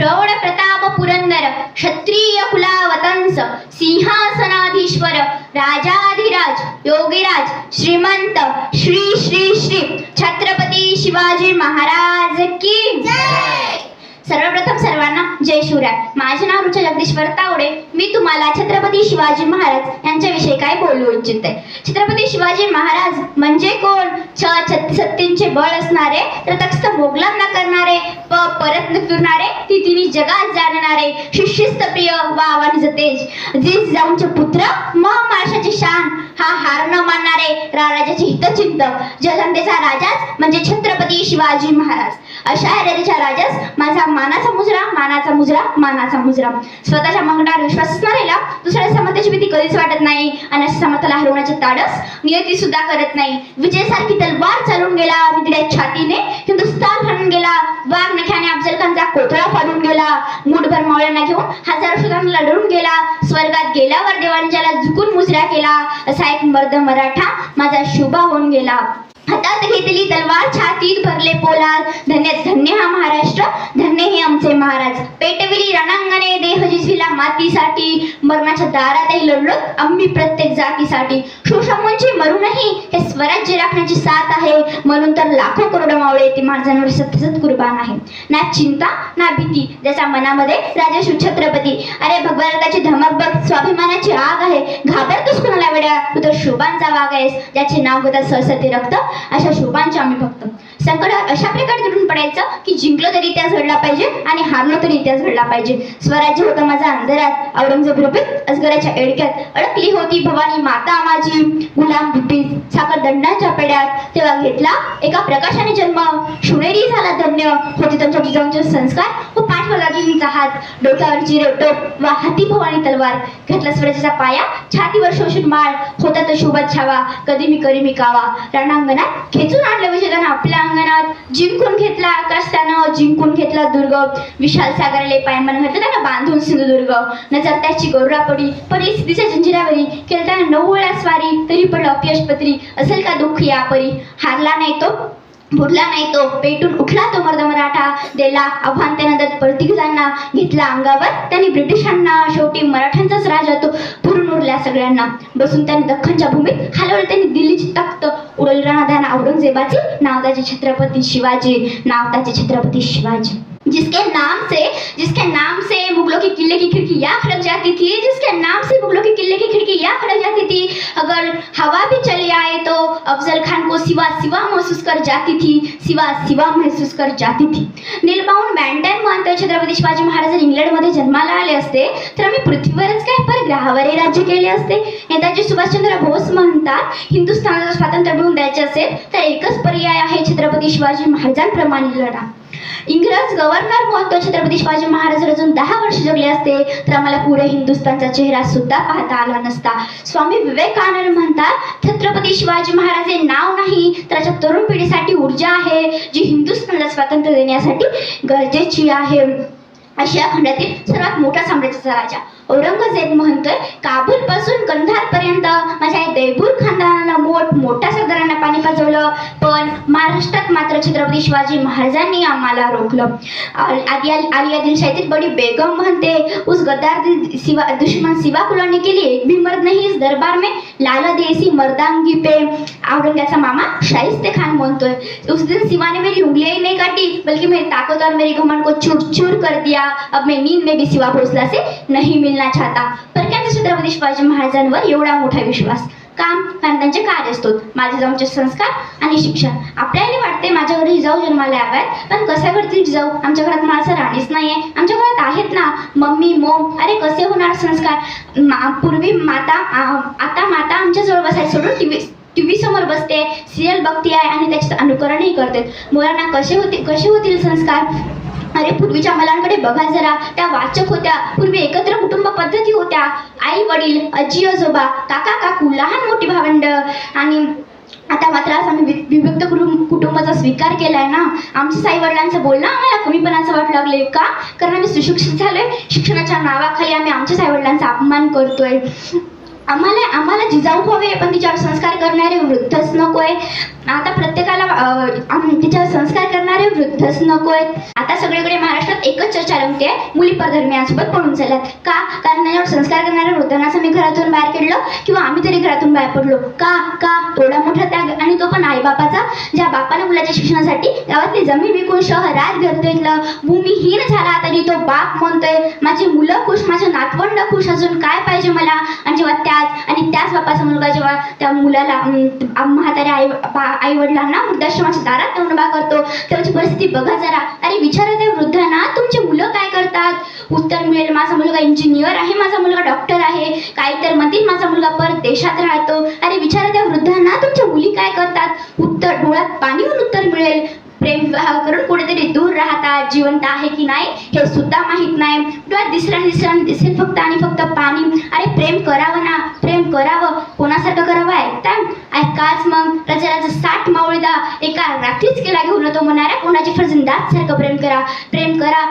प्रौढ प्रताप पुरंदर क्षत्रिय कुलावतंस सिंहासनाधीश्वर राजाधिराज योगीराज श्रीमंत श्री श्री श्री छत्रपती शिवाजी महाराज की जय। सर्वप्रथम सर्वांना जय शिवराय। माझे नाव रुचा जगदीश्वर तावडे। मी तुम्हाला छत्रपती शिवाजी महाराज यांच्याविषयी काय बोलू इच्छिते। छत्रपती शिवाजी महाराज म्हणजे कोण? सत्तेचे बळ असणारे, तटस्थ मोगलांना करणारे, परत न फिरणारे, तिन्ही जगात जाणणारे, शिष्यस्तप्रिय व आव्हानीचे तेज, जिजाऊंचे पुत्र, महामार्शाची शान, हा हार न मानणारे, राजाचे हितचिंतक, जगदंबेचा राजाच म्हणजे छत्रपती शिवाजी महाराज। अशा हरेच्या राजास माझा मानाचा मुजरा, मानाचा मुजरा, मानाचा मुजरा। स्वतःच्या मंगळावर विश्वास असणाऱ्याला दुसऱ्या समर्थाची भीती कधीच वाटत नाही आणि अशा समर्थाला हरवण्याचे ताडस नियती सुद्धा करत नाही। विजयासारखी तलवार चालून गेला, निधड्या छातीने हिंदुस्थान हाणून गेला, वाघ नख्याने अफजल खानचा कोथळा फाडून गेला, मुठभर मावळ्यांना घेऊन हजारो शोधांना लढून गेला, स्वर्गात गेल्यावर देवाने ज्याला झुकून मुजरा केला, असा एक मर्द मराठा माझा शुभा होऊन गेला। हातात घेतली तलवार, छातीत भरले पोलाद, धन्य धन्य हा महाराष्ट्र, धन्य हे आमचे महाराज। पेटविली रणांगणे देह जिजविला मातीसाठी, मरणाच्या दारातही लढलो आम्ही प्रत्येक जातीसाठी। शोषामुंची मरूनही हे स्वराज्य राखण्याची साथ आहे, म्हणून तर लाखो करोड मावळे ते माझ्यांवर सतत कुर्बान आहे। ना चिंता ना भीती ज्याच्या मनामध्ये राजा शिवछत्रपती, अरे भगवंताची धमक बघ, स्वाभिमानाची आग आहे, घाबरतोस कुणाला वेड्या, तू तर शोभांचा वाघ आहेस, ज्याचे नाव घेतात सरसते रक्त, अशा शोभांचे आम्ही भक्त। संकटात अशा प्रकारे दडून पडायचं की जिंकलो तरी इतिहास घडला पाहिजे आणि हारलो तरी इतिहास घडला पाहिजे। स्वराज्य होतं माझा अंधारात, औरंगजेब रूपीत अजगराच्या एडक्यात, अडकली होती भवानी माता माझी, गुलाम भीतीत साखर दंडांच्या पेड्यात, तेव्हा घेतला एका प्रकाशाने जन्म, शिवनेरी झाला धन्य, होती त्यांच्या जिजाऊंचे संस्कार व पाठवला जिंचा हात, डोक्यावरची रेवटोप व हाती भवानी तलवार, घेतला स्वराज्याचा पाया, छातीवर शोषून माळ, होता तो शोभत छावा, कधी मी करी मी कावा, रणांगणात खेचून आणलं विजयानं आपल्या अंगणात, जिंकून घेतला आकाश त्यानं, जिंकून घेतला दुर्ग, विशाल सागरले पायमन घातलं त्यानं बांधून सिंधुदुर्ग, नजर त्याची गौरा पडली स्थितीच्या जंजिरावरी, केलं त्यानं 9 वेळा स्वारी, तरी पडलं अपयशपत्री, असेल का दुःख या परी, हारला नाही तो बुडला नाही तो, पेटून उठला तो मर्द मराठा, दिला आव्हान त्यानं दत्त प्रतिघांना, घेतला अंगावर त्यांनी ब्रिटिशांना, शेवटी मराठ्यांचाच राजा तो पुरून उरल्या सगळ्यांना, बसून त्यांनी दख्खनच्या भूमीत हलवलं त्यांनी दिल्लीची तख्त, उडवली रणधान औरंगजेबाची, नाव त्याचे छत्रपती शिवाजी, नाव त्याचे छत्रपती शिवाजी। जिसके नाम से मुगलों की किले की खिड़कियां खड़क जाती थी, जिसके नाम से मुगलों की किले की खिड़कियां खड़क जाती थी, अगर हवा भी चली आए तो अफजल खान को सिवा सिवा महसूस कर जाती थी, सिवा सिवा महसूस कर जाती थी। नीलमाउंट बॅटन म्हणतोय छत्रपती शिवाजी महाराज इंग्लंडमध्ये जन्माला आले असते तर आम्ही पृथ्वीवरच काय परग्रहावरही राज्य केले असते। नेताजी सुभाषचंद्र बोस म्हणतात हिंदुस्थानाचं स्वातंत्र्य मिळवून द्यायचे असेल तर एकच पर्याय आहे, छत्रपती शिवाजी महाराजांप्रमाणे लढा। इंग्रज गव्हर्नर म्हणतो छत्रपती शिवाजी महाराज अजून 10 वर्ष जगले असते तर आम्हाला पुढे हिंदुस्थानचा चेहरा सुद्धा पाहता आला नसता। स्वामी विवेकानंद म्हणतात छत्रपती शिवाजी महाराज हे नाव नाही तर त्याच्या तरुण पिढीसाठी ऊर्जा आहे, जी हिंदुस्थानला स्वातंत्र्य देण्यासाठी गरजेची आहे। आशिया खंडातील सर्वात मोठा साम्राज्याचा राजा औरंगजेब म्हणतोय काबूल पासून कंधार पर्यंत माझ्या दैबूर खानदानानं मोठ्या सरदारांना पाणी पाजवलं, पण महाराष्ट्रात मात्र छत्रपती शिवाजी महाराजांनी आम्हाला रोखलं। आलिया दिलशाहीतील बडी बेगम म्हणते उस गद्दार दुश्मन सिवा कुलाने के लिए एक भी मर्द नहीं इस दरबार में लाला देसी मर्दांगी पे। औरंगजेबाचा मामा शाहिस्ते खान म्हणतोय उस दिन सिवा ने मेरी उंगलियां नहीं काटी बल्कि मेरी ताकत और मेरी घमंड को चूर चूर कर दिया, अब मैं नींद में भी सिवा भोसला से नहीं मिलना चाहता। पर क्या छत्रपती शिवाजी महाराजांवर एवढा मोठा विश्वास? काम कारण त्यांचे कार्य असतो, माझे जाऊनचे संस्कार आणि शिक्षण। आपल्याला वाटते माझ्या घरी जिजाऊ जन्माला याव्यात, पण कशा घडतील जिजाऊ? आमच्या घरात माणसं राणीच नाहीये, आमच्या घरात आहेत ना मम्मी मोम, अरे कसे होणार संस्कार? पूर्वी माता आता माता आमच्या जवळ बसायला सोडून टीव्ही समोर बसते, सिरियल बघते आहे आणि त्याचे अनुकरणही करते। मुलांना कसे होतील संस्कार? अरे पूर्वीच्या मुलांकडे बघा जरा, त्या वाचक होत्या, पूर्वी एकत्र कुटुंब पद्धती होत्या, आई वडील आजी आजोबा काका काकू लहान मोठी भावंड, आणि आता मात्र आज आम्ही विभक्त कुटुंबाचा स्वीकार केलाय ना। आमच्या आई वडिलांचं बोलणं आम्हाला कमीपणाचं वाटू लागले का? कारण आम्ही सुशिक्षित झालोय, शिक्षणाच्या नावाखाली आम्ही आमच्याच आई वडिलांचा अपमान करतोय। आम्हाला जिजाऊ हवे, पण तिच्यावर संस्कार करणारे वृद्धच नकोय. आता प्रत्येकाला तिच्यावर संस्कार करणारे वृद्धच नकोय. आता सगळीकडे महाराष्ट्रात एकच चर्चा रंगते, मुली परधर्मियांसोबत पळून चालल्यात. का? कारण त्याच्यावर संस्कार करणाऱ्या वृद्धांना मी घरातून बाहेर केलं किंवा आम्ही तरी घरातून बाहेर पडलो. का का एवढा मोठा त्याग, आणि तो पण आईबापाचा, ज्या बापाने मुलाच्या शिक्षणासाठी गावातली जमीन विकून शहरात घर घेतलं. भूमिहीन झाला तरी तो बाप म्हणतोय माझी मुलं खुश, माझे नातवंड खुश, अजून काय पाहिजे मला. आणि जेव्हा त्याच बापाचा मुलगा जेव्हा त्या मुलाला म्हाताऱ्या आई वडिलांना वृद्धाश्रमाच्या दारात नेऊन उभा करतो, त्याची परिस्थिती बघा जरा. अरे विचारा त्या वृद्धांना तुमची मुलं काय करतात. उत्तर मिळेल माझा मुलगा इंजिनियर आहे, माझा मुलगा डॉक्टर आहे, काही तर म्हणतील माझा मुलगा परदेशात राहतो. अरे विचारा त्या वृद्धांना तुमच्या मुली काय करतात. उत्तर डोळ्यात पाणी होऊन उत्तर मिळेल. प्रेम विवाह करून कुठेतरी दूर राहतात, जिवंत आहे की नाही हे सुद्धा माहीत नाही. डोळ्यात दिसेल फक्त आणि फक्त पाणी. अरे प्रेम करावं ना, प्रेम करावं, कोणासारखं करावं ऐकाच मग. राजा 60 मावळीदा एका रात्रीच केला घेऊन तो म्हणणाऱ्या कोणाची फर्जंदाज सारखं प्रेम करा.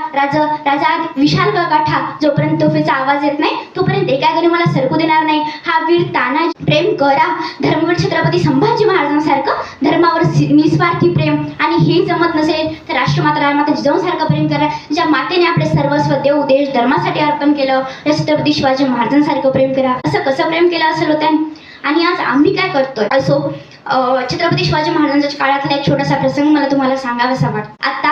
राजा विशाल गाठा, जोपर्यंत तोफेचा आवाज येत नाही तोपर्यंत एका घरी मला सरकू देणार नाही. हा वीर ताना प्रेम करा. धर्मवीर छत्रपती संभाजी महाराजांसारखं धर्मावर निस्वार्थी प्रेम. आणि हे जमत नसेल तर राष्ट्रमाता राजमाता जिजाऊसारखं प्रेम करा, ज्या मातेने आपले सर्वस्व देव देश धर्मासाठी अर्पण केलं. छत्रपती शिवाजी महाराजांसारखं प्रेम करा. असं कसं प्रेम केलं असेल होत्या. आणि आज आम्ही काय करतोय. असो, छत्रपती शिवाजी महाराजांच्या काळातला एक छोटासा प्रसंग मला तुम्हाला सांगावासा वाटतो. आता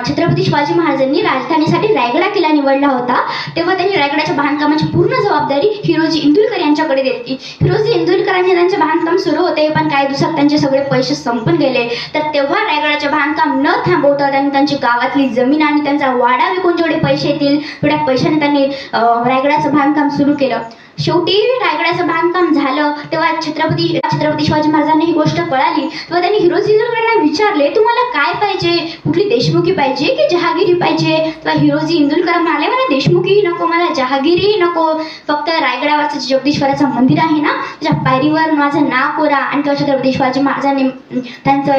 छत्रपती शिवाजी महाराजांनी राजधानीसाठी रायगडा किल्ला निवडला होता, तेव्हा त्यांनी रायगडाच्या बांधकामाची पूर्ण जबाबदारी हिरोजी इंदुरकर यांच्याकडे दिली. हिरोजी इंदुरकरांनी त्यांचे बांधकाम सुरू होते, पण काही दिवसात त्यांचे सगळे पैसे संपून गेले. तर तेव्हा रायगडाचे बांधकाम न थांबवता त्यांनी त्यांची गावातली जमीन आणि त्यांचा वाडा विकून जेवढे पैसे येतील तेवढ्या पैशाने त्यांनी रायगडाचं बांधकाम सुरू केलं. शेवटी रायगडाचं बांधकाम झालं तेव्हा छत्रपती शिवाजी महाराजांनी ही गोष्ट कळाली. तेव्हा त्यांनी हिरोजी इंदुरकरांना विचारले तुम्हाला काय पाहिजे, कुठली देशमुखी पाहिजे की जहागिरी पाहिजे. तेव्हा हिरोजी इंदुरकर म्हणाले मला देशमुखीही नको, मला जहागिरीही नको, फक्त रायगडावरचं जगदीश्वराचं मंदिर आहे ना त्याच्या पायरीवर माझं नाव कोरा. आणि तेव्हा छत्रपती शिवाजी महाराजांनी त्यांचं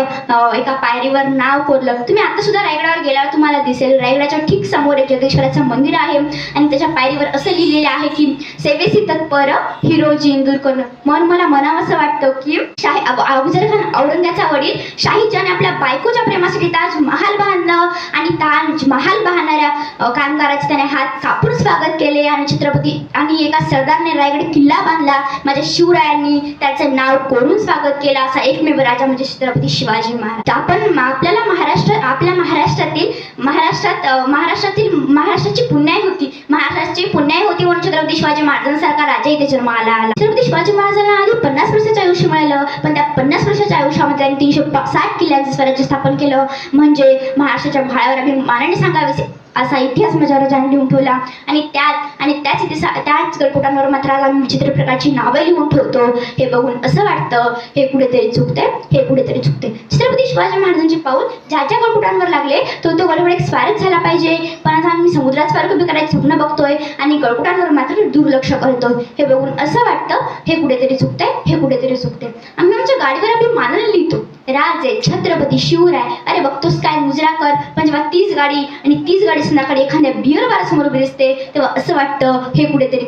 एका पायरीवर नाव कोरलं. तुम्ही आता सुद्धा रायगडावर गेल्यावर तुम्हाला दिसेल रायगडाच्या ठीक समोर एक जगदीश्वराचं मंदिर आहे आणि त्याच्या पायरीवर असं लिहिलेलं आहे की सेवेसी तत्पर हिरोजी इंदुरकर. मला म्हणावंसं वाटतं की अफजल खान औरंग्याचा वडील शाहीजाने आपल्या बायकोच्या प्रेमासाठी ताजमहाल बांधलं आणि ताजमहाल बांधणाऱ्या कामगाराचे त्याने हात कापून स्वागत केले. आणि एका सरदारने रायगड किल्ला बांधला, माझ्या शिवरायांनी त्याचं नाव कोरून स्वागत केलं. असा एकमेव राजा म्हणजे छत्रपती शिवाजी महाराज. आपण आपल्याला महाराष्ट्राची पुण्याई होती म्हणून छत्रपती शिवाजी महाराजांसारखा राजा इथे जन्माला आला. छत्रपती शिवाजी महाराजांना आधी 50 वर्षाचं आयुष्य मिळालं, पण त्या 50 वर्षाच्या आयुष्यामध्ये त्यांनी 360 किल्ल्यांचं स्वराज्य स्थापन केलं. म्हणजे महाराष्ट्राच्या भाळ्यावर अभिमानाने सांगावे असा इतिहास माझ्या राजाने लिहून ठेवला. आणि त्याच गडकोटांवर मात्र आम्ही विचित्र प्रकारची नावं लिहून ठेवतो. हे बघून असं वाटतं हे कुठेतरी चुकते. छत्रपती शिवाजी महाराजांचे पाऊल ज्या गडकोटांवर लागले तो गडकोट एक स्वारच झाला पाहिजे, पण आता आम्ही समुद्रात स्वार उभी करायचं स्वप्न बघतोय आणि गडकोटांवर मात्र दुर्लक्ष करतोय. हे बघून असं वाटतं हे कुठेतरी चुकते. आम्ही आमच्या गाडीवर आपली मानाने लिहितो राजे छत्रपती शिवराय. अरे बघतोस काय मुजरा कर, पण जेव्हा तीच गाडी संध्याकाळी एखाद्या बिअर बार समोर उभी दिसते तेव्हा असं वाटतं हे कुठेतरी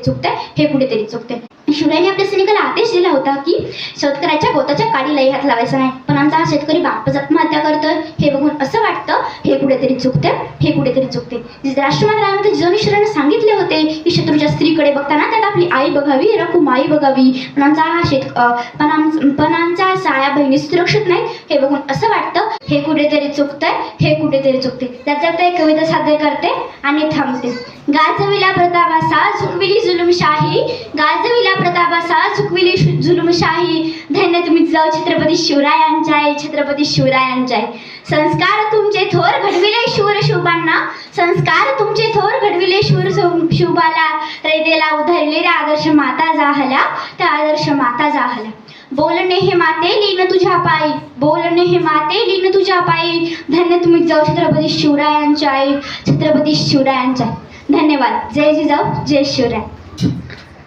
चुकते. शिवरायांनी आपल्या सैनिकाला आदेश दिला होता की शेतकऱ्याच्या गोताच्या काडीलाही हात लावायचा नाही, पण आमचा हा शेतकरी बापच आत्महत्या करतोय. हे बघून असं वाटतं हे कुठेतरी चुकते. राष्ट्रमाता राजमाता जिजाऊने सांगितले होते की शत्रूच्या स्त्रीकडे बघताना त्यात आपली आई बघावी, रखुमाई बघावी, पण आमचा साया बहिणी सुरक्षित नाही. हे बघून असं वाटतं हे कुठेतरी चुकते. त्याच्यात एक कविता सादर करते आणि थांबते. गाजविला प्रतापासा झुकविली जुलुमशाही, धन्य तुम्ही जाऊ छत्रपती शिवरायांच्या. संस्कार तुमचे थोर घडविले शूर शिवबाला, रयतेला उधळलेला आदर्श माता जाहला. बोलणे हे माते लीन तुझ्या पायी, धन्य तुम्ही जाऊ छत्रपती शिवरायांच्या. धन्यवाद. जय जिजाऊ, जय शिवराय.